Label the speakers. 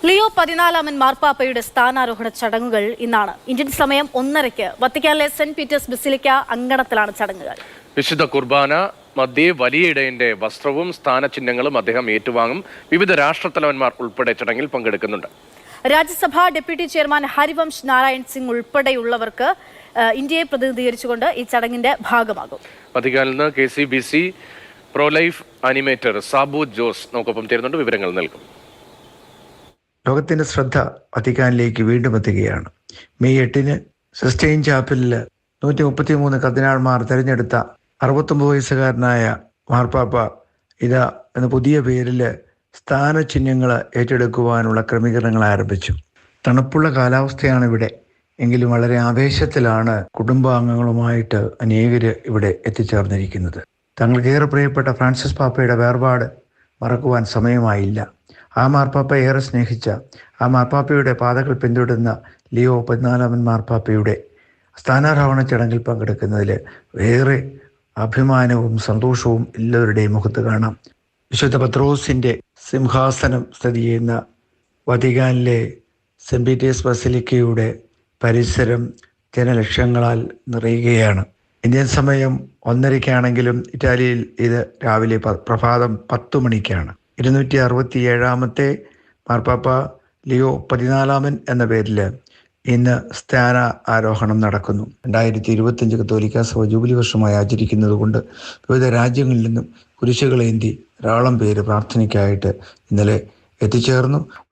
Speaker 1: Leo 14 മാർപ്പാപ്പയുടെ സ്ഥാനാരോഹണ ചടങ്ങുകൾ ഇന്നാണ്. ഇന്ത്യൻ സമയം 1:30 വത്തിക്കാനിലെ സെന്റ് പീറ്റേഴ്സ് ബസിലിക്ക അങ്കണത്തിലാണ് ചടങ്ങുകൾ.
Speaker 2: വിശുദ്ധ കുർബാന മധ്യേ വലിയ ഇടയന്റെ വസ്ത്രവും സ്ഥാനചിഹ്നങ്ങളും അദ്ദേഹം ഏറ്റുവാങ്ങും. വിവിധ രാഷ്ട്രത്തലവന്മാർ ഉൾപ്പെടെ ചടങ്ങിൽ പങ്കെടുക്കുന്നുണ്ട്.
Speaker 1: രാജ്യസഭാ ഡെപ്യൂട്ടി ചെയർമാൻ ഹരിവംശ് നാരായൺ സിംഗ് ഉൾപ്പെടെയുള്ളവർക്ക് ഇന്ത്യയെ പ്രതിനിധീകരിച്ചുകൊണ്ട് ഈ ചടങ്ങിന്റെ ഭാഗമാകും.
Speaker 2: വത്തിക്കാനിൽ നിന്ന് KCBC prolife animator Sabu Jose നമുക്കൊപ്പം ചേരുന്നുണ്ട്, വിവരങ്ങൾ നൽകും.
Speaker 3: ലോകത്തിന്റെ ശ്രദ്ധ വത്തിക്കാനിലേക്ക് വീണ്ടും എത്തുകയാണ്. മെയ് 8 സിസ്റ്റൈൻ ചാപ്പലിൽ 133 കർദിനാൾമാർ തെരഞ്ഞെടുത്ത 69 വയസ്സുകാരനായ മാർപ്പാപ്പ ഇതാ എന്ന പുതിയ പേരിൽ സ്ഥാനചിഹ്നങ്ങൾ ഏറ്റെടുക്കുവാനുള്ള ക്രമീകരണങ്ങൾ ആരംഭിച്ചു. തണുപ്പുള്ള കാലാവസ്ഥയാണ് ഇവിടെ എങ്കിലും വളരെ ആവേശത്തിലാണ് കുടുംബാംഗങ്ങളുമായിട്ട് അനേകർ ഇവിടെ എത്തിച്ചേർന്നിരിക്കുന്നത്. തങ്ങൾക്കേറെ പ്രിയപ്പെട്ട ഫ്രാൻസിസ് പാപ്പയുടെ വേർപാട് മറക്കുവാൻ സമയമായില്ല. ആ മാർപ്പാപ്പ ഏറെ സ്നേഹിച്ച ആ മാർപ്പാപ്പയുടെ പാതകൾ പിന്തുടരുന്ന ലിയോ 14 മാർപ്പാപ്പയുടെ സ്ഥാനാരോഹണ ചടങ്ങിൽ പങ്കെടുക്കുന്നതിൽ വേറെ അഭിമാനവും സന്തോഷവും എല്ലാവരുടെയും മുഖത്ത് കാണാം. വിശുദ്ധ പത്രോസിൻ്റെ സിംഹാസനം സ്ഥിതി ചെയ്യുന്ന വത്തിക്കാനിലെ സെന്റ് പീറ്റേഴ്സ് ബസിലിക്കയുടെ പരിസരം ജനലക്ഷങ്ങളാൽ നിറയുകയാണ്. ഇന്ത്യൻ സമയം 1:30 ഇറ്റാലിയയിൽ ഇത് രാവിലെ പ്രഭാതം 10 മണിക്കാണ്. 267 മാർപ്പാപ്പ ലിയോ 14 എന്ന പേരിൽ ഇന്ന് സ്ഥാന ആരോഹണം നടക്കുന്നു. 2025 കത്തോലിക്ക സഭ ജൂബിലി വർഷമായി ആചരിക്കുന്നത് കൊണ്ട് വിവിധ രാജ്യങ്ങളിൽ നിന്നും കുരിശുകളേന്തി ധാരാളം പേര് പ്രാർത്ഥനയ്ക്കായിട്ട് ഇന്നലെ എത്തിച്ചേർന്നു.